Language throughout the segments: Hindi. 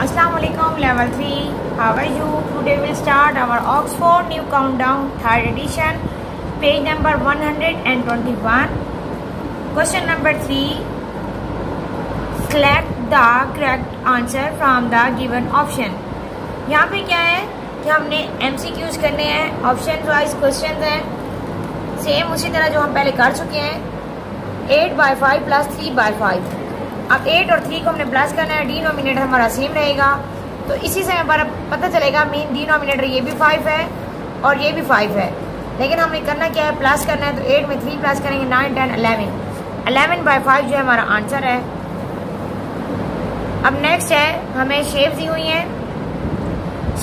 Assalamualaikum level 3. How are you? Today we'll start our Oxford New Countdown 3rd edition, page number 121. Question number 3. Select the correct answer from the given option. यहाँ पे क्या है कि हमने MCQs करने हैं, ऑप्शन वाइज क्वेश्चन हैं, सेम उसी तरह जो हम पहले कर चुके हैं. 8/5 प्लस 3/5. अब 8 और 3 को हमने प्लस करना है, डिनोमिनेटर हमारा सेम रहेगा, तो इसी से हमारा पता चलेगा मीन डिनोमिनेटर ये भी 5 है और ये भी 5 है. लेकिन हमें करना क्या है, प्लस करना है. तो 8 में 3 प्लस करेंगे 9, 10, 11. 11/5 जो है हमारा आंसर है. अब नेक्स्ट है, हमें शेप्स दी हुई हैं,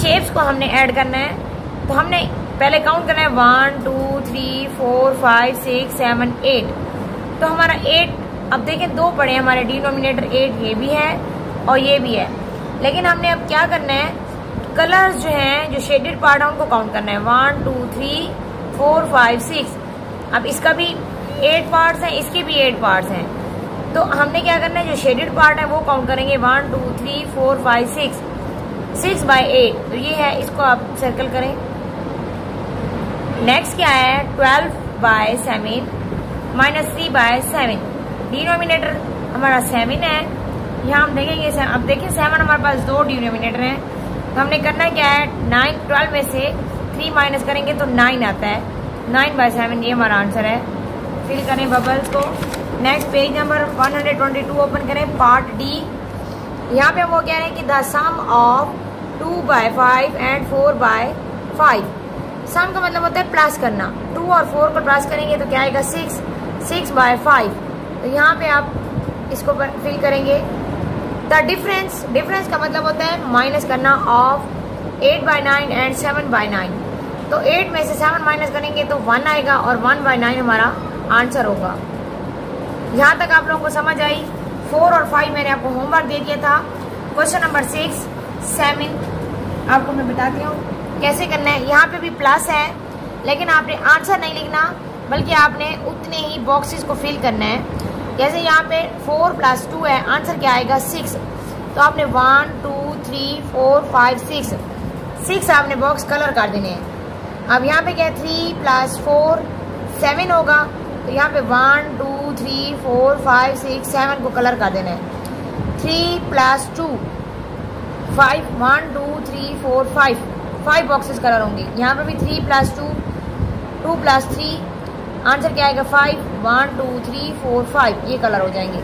शेप्स को हमने ऐड करना है. तो हमने पहले काउंट करना है 1 2 3 4 5 6 7 8. तो हमारा 8, अब देखें दो पड़े हैं हमारे, डिनोमिनेटर 8 ये भी है और ये भी है. लेकिन हमने अब क्या करना है, कलर्स जो हैं, जो शेडेड पार्ट है उनको काउंट करना है. 1 2 3 4 5 6. अब इसका भी 8 पार्ट्स हैं, इसके भी 8 पार्ट्स हैं. तो हमने क्या करना है, जो शेडेड पार्ट है वो काउंट करेंगे. 1 2 3 4 5 6. 6/8 तो ये है, इसको आप सर्कल करें. नेक्स्ट क्या है, 12/7 माइनस 3/7. डिनोमिनेटर हमारा 7 है, यहाँ हम देखेंगे. अब देखिए 7 हमारे पास दो डिनोमिनेटर हैं, तो हमने करना क्या है, 9 12 में से 3 माइनस करेंगे तो 9 आता है. 9/7 ये हमारा आंसर है. फिल करें बबल्स को. नेक्स्ट पेज नंबर 122 ओपन करें, पार्ट डी. यहाँ पे हम वो कह रहे हैं कि द सम ऑफ 2/5 एंड 4/5. सम का मतलब होता है प्लस करना. 2 और 4 को प्लस करेंगे तो क्या आएगा, 6/5. तो यहाँ पे आप इसको फिल करेंगे. द डिफरेंस का मतलब होता है माइनस करना ऑफ 8/9 एंड 7/9. तो 8 में से 7 माइनस करेंगे तो 1 आएगा और 1/9 हमारा आंसर होगा. यहाँ तक आप लोगों को समझ आई. 4 और 5 मैंने आपको होमवर्क दे दिया था. क्वेश्चन नंबर 6 7 आपको मैं बताती हूँ कैसे करना है. यहाँ पे भी प्लस है, लेकिन आपने आंसर नहीं लिखना, बल्कि आपने उतने ही बॉक्सेस को फिल करना है. जैसे यहाँ पे 4 + 2 है, आंसर क्या आएगा, 6. तो आपने 1 2 3 4 5 6 आपने बॉक्स कलर कर देने हैं. अब यहाँ पे क्या है, 3 + 4 7 होगा. तो यहाँ पे 1 2 3 4 5 6 7 को कलर कर देना है. 3 + 2 5 1 2 3 4 5 बॉक्सेस कलर होंगे. यहाँ पे भी 3 + 2 2 + 3 आंसर क्या आएगा, 5 1 2 3 4 5 ये कलर हो जाएंगे.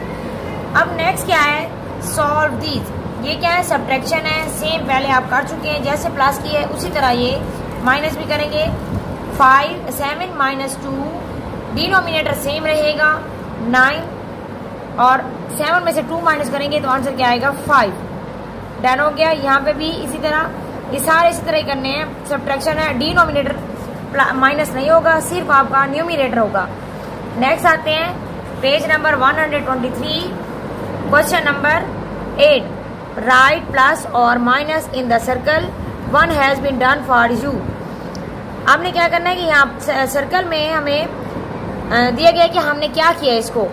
अब नेक्स्ट क्या है, सॉल्व दीज. ये क्या है, सब्ट्रैक्शन है. सेम पहले आप कर चुके हैं, जैसे प्लस की है उसी तरह ये माइनस भी करेंगे. 7 - 2 डिनोमिनेटर सेम रहेगा 9 और 7 में से 2 माइनस करेंगे तो आंसर क्या आएगा, 5. डन हो गया. यहाँ पे भी इसी तरह, ये सारे इसी तरह ही करने हैं. सब्ट्रैक्शन है, डिनोमिनेटर माइनस नहीं होगा, सिर्फ आपका न्यूमिनेटर होगा. नेक्स्ट आते हैं page number 123. Question number 8. Write plus और minus in the circle 1 has been done for you. आपने क्या करना है कि यहाँ सर्कल में हमें दिया गया कि हमने क्या किया इसको.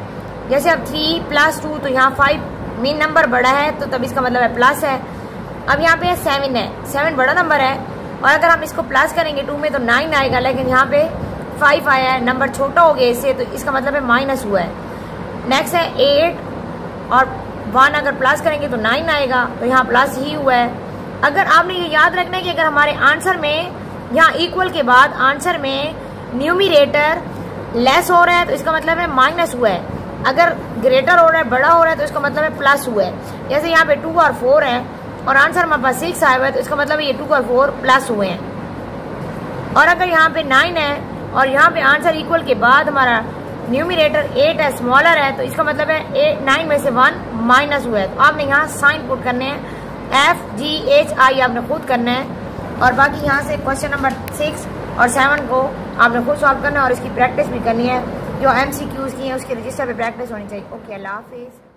जैसे अब 3 + 2 तो यहाँ 5 मेन नंबर बड़ा है, तो तब इसका मतलब है प्लस है. अब यहाँ पे 7 है, 7 बड़ा नंबर है, और अगर हम इसको प्लस करेंगे 2 में तो 9 आएगा. लेकिन यहाँ पे 5 आया है, नंबर छोटा हो गया इससे, तो इसका मतलब है माइनस हुआ है. नेक्स्ट है 8 और 1 अगर प्लस करेंगे तो 9 आएगा, तो यहाँ प्लस ही हुआ है. अगर आपने ये याद रखना है कि अगर हमारे आंसर में यहाँ इक्वल के बाद आंसर में न्यूमिनेटर लेस हो रहा है तो इसका मतलब है माइनस हुआ है. अगर ग्रेटर हो रहा है, बड़ा हो रहा है, तो इसका मतलब है प्लस हुआ है. जैसे यहाँ पे 2 और 4 है और आंसर हमारे पास 6 आया हुआ है, तो इसका मतलब ये 2 और 4 प्लस हुए हैं. और अगर यहाँ पे 9 है और यहाँ पे आंसर इक्वल के बाद हमारा न्यूमिनेटर 8 है, स्मॉलर है, तो इसका मतलब है 9 में से 1 माइनस हुआ है. तो आपने यहाँ साइन पुट करने हैं, FGHI आपने खुद करना है. और बाकी यहाँ से क्वेश्चन नंबर 6 और 7 को आपने खुद सॉल्व करना है और इसकी प्रैक्टिस भी करनी है. जो MCQs की है उसके रजिस्टर पे प्रैक्टिस होनी चाहिए. ओके, अल्लाह हाफिज़.